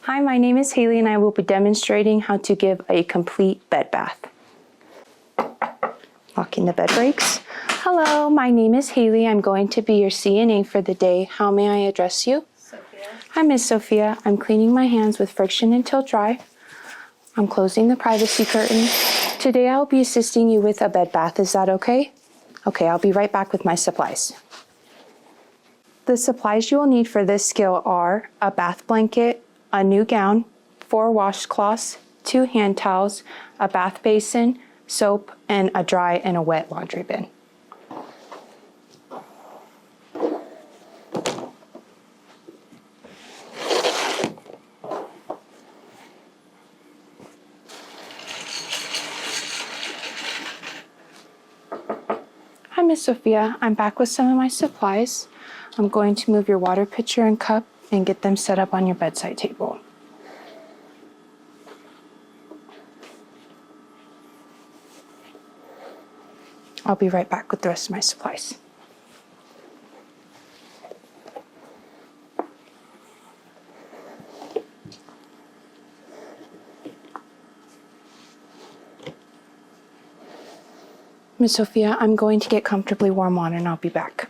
Hi, my name is Haley and I will be demonstrating how to give a complete bed bath. Locking the bed brakes. Hello, my name is Haley. I'm going to be your CNA for the day. How may I address you? Sophia. Hi, Miss Sophia. I'm cleaning my hands with friction until dry. I'm closing the privacy curtain. Today I'll be assisting you with a bed bath. Is that okay? Okay, I'll be right back with my supplies. The supplies you will need for this skill are a bath blanket, a new gown, 4 washcloths, 2 hand towels, a bath basin, soap, and a dry and a wet laundry bin. Hi, Miss Sophia. I'm back with some of my supplies. I'm going to move your water pitcher and cup and get them set up on your bedside table. I'll be right back with the rest of my supplies. Miss Sophia, I'm going to get comfortably warm water and I'll be back.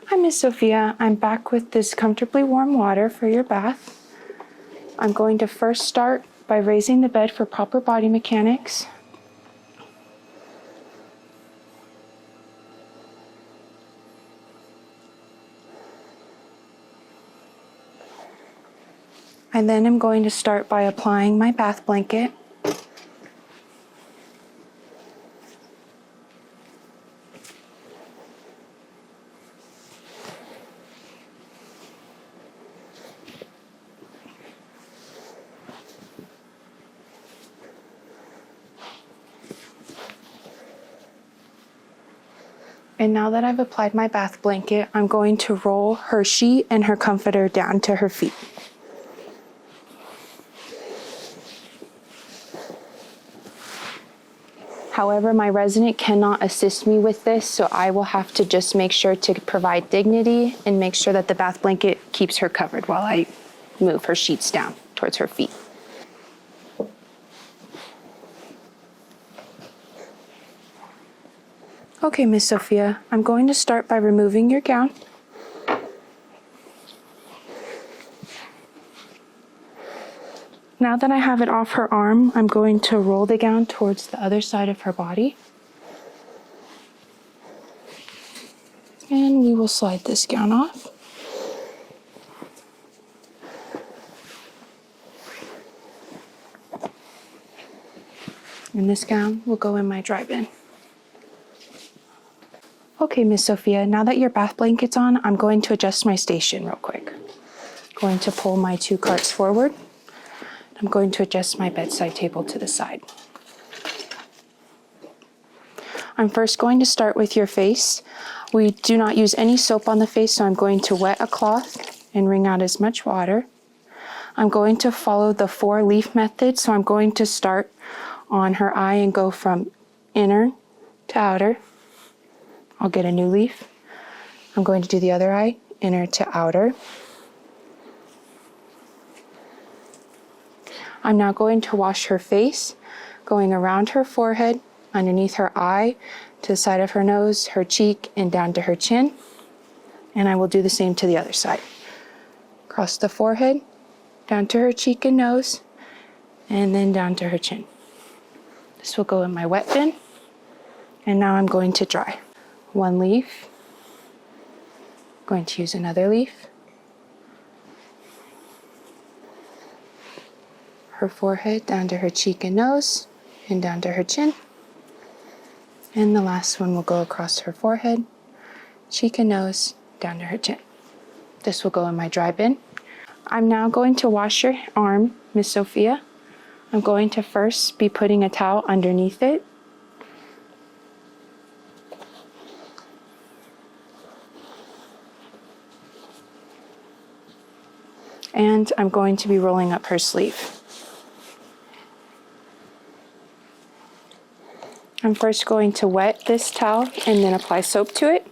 Hi, Miss Sophia. I'm back with this comfortably warm water for your bath. I'm going to first start by raising the bed for proper body mechanics. And then I'm going to start by applying my bath blanket. And now that I've applied my bath blanket, I'm going to roll her sheet and her comforter down to her feet. However, my resident cannot assist me with this, so I will have to just make sure to provide dignity and make sure that the bath blanket keeps her covered while I move her sheets down towards her feet. Okay, Miss Sophia, I'm going to start by removing your gown. Now that I have it off her arm, I'm going to roll the gown towards the other side of her body. And we will slide this gown off. And this gown will go in my dry bin. Okay, Miss Sophia, now that your bath blanket's on, I'm going to adjust my station real quick. Going to pull my 2 carts forward. I'm going to adjust my bedside table to the side. I'm first going to start with your face. We do not use any soap on the face, so I'm going to wet a cloth and wring out as much water. I'm going to follow the 4-leaf method, so I'm going to start on her eye and go from inner to outer. I'll get a new leaf. I'm going to do the other eye, inner to outer. I'm now going to wash her face, going around her forehead, underneath her eye, to the side of her nose, her cheek, and down to her chin. And I will do the same to the other side. Across the forehead, down to her cheek and nose, and then down to her chin. This will go in my wet bin. And now I'm going to dry. 1 leaf. Going to use another leaf. Her forehead down to her cheek and nose, and down to her chin. And the last one will go across her forehead, cheek and nose, down to her chin. This will go in my dry bin. I'm now going to wash your arm, Miss Sophia. I'm going to first be putting a towel underneath it. And I'm going to be rolling up her sleeve. I'm first going to wet this towel and then apply soap to it.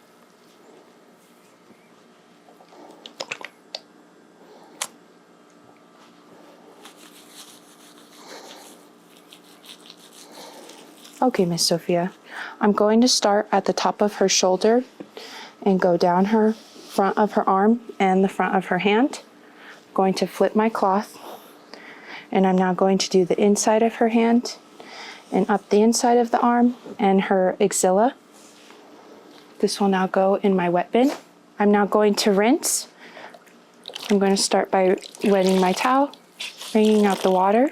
Okay, Miss Sophia. I'm going to start at the top of her shoulder and go down her front of her arm and the front of her hand. I'm going to flip my cloth, and I'm now going to do the inside of her hand and up the inside of the arm and her axilla. This will now go in my wet bin. I'm now going to rinse. I'm going to start by wetting my towel, wringing out the water.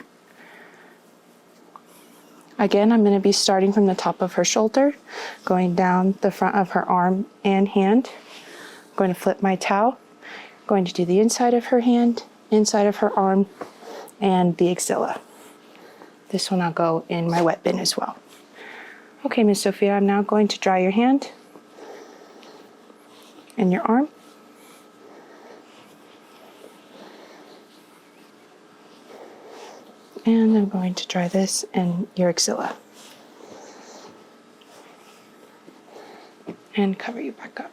Again, I'm going to be starting from the top of her shoulder, going down the front of her arm and hand. I'm going to flip my towel, going to do the inside of her hand, inside of her arm, and the axilla. This will now go in my wet bin as well. Okay, Miss Sophia, I'm now going to dry your hand and your arm. And I'm going to dry this and your axilla. And cover you back up.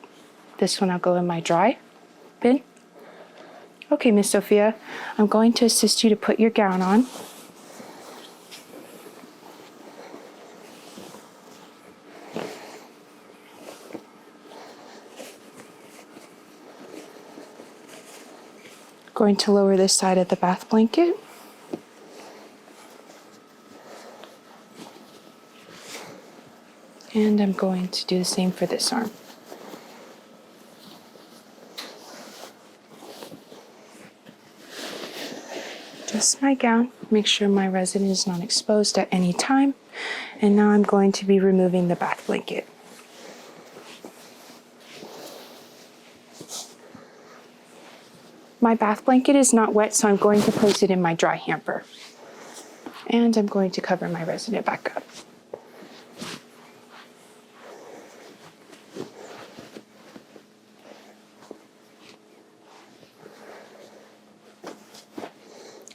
This will now go in my dry bin. Okay, Miss Sophia, I'm going to assist you to put your gown on. Going to lower this side of the bath blanket. And I'm going to do the same for this arm. Adjust my gown, make sure my resin is not exposed at any time. And now I'm going to be removing the bath blanket. My bath blanket is not wet, so I'm going to place it in my dry hamper. And I'm going to cover my resin back up.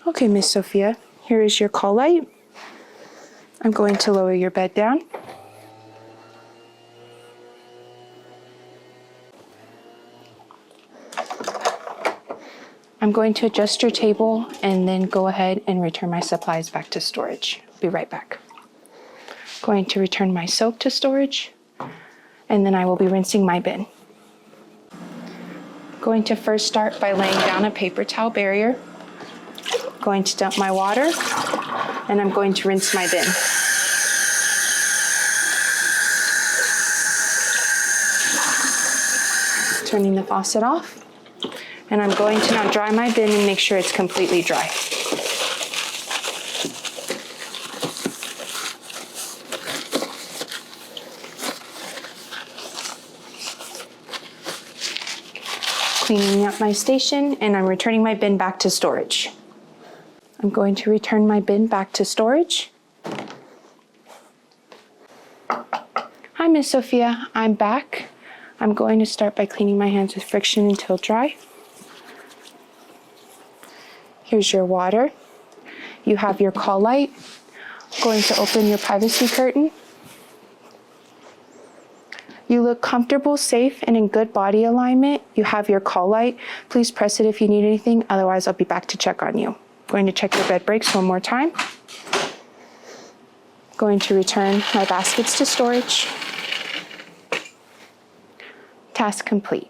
Okay, Miss Sophia, here is your call light. I'm going to lower your bed down. I'm going to adjust your table and then go ahead and return my supplies back to storage. Be right back. Going to return my soap to storage, and then I will be rinsing my bin. Going to first start by laying down a paper towel barrier. Going to dump my water, and I'm going to rinse my bin. Turning the faucet off, and I'm going to now dry my bin and make sure it's completely dry. Cleaning up my station, and I'm returning my bin back to storage. I'm going to return my bin back to storage. Hi, Miss Sophia, I'm back. I'm going to start by cleaning my hands with friction until dry. Here's your water. You have your call light. I'm going to open your privacy curtain. You look comfortable, safe, and in good body alignment. You have your call light. Please press it if you need anything, otherwise I'll be back to check on you. Going to check your bed breaks one more time. Going to return my baskets to storage. Task complete.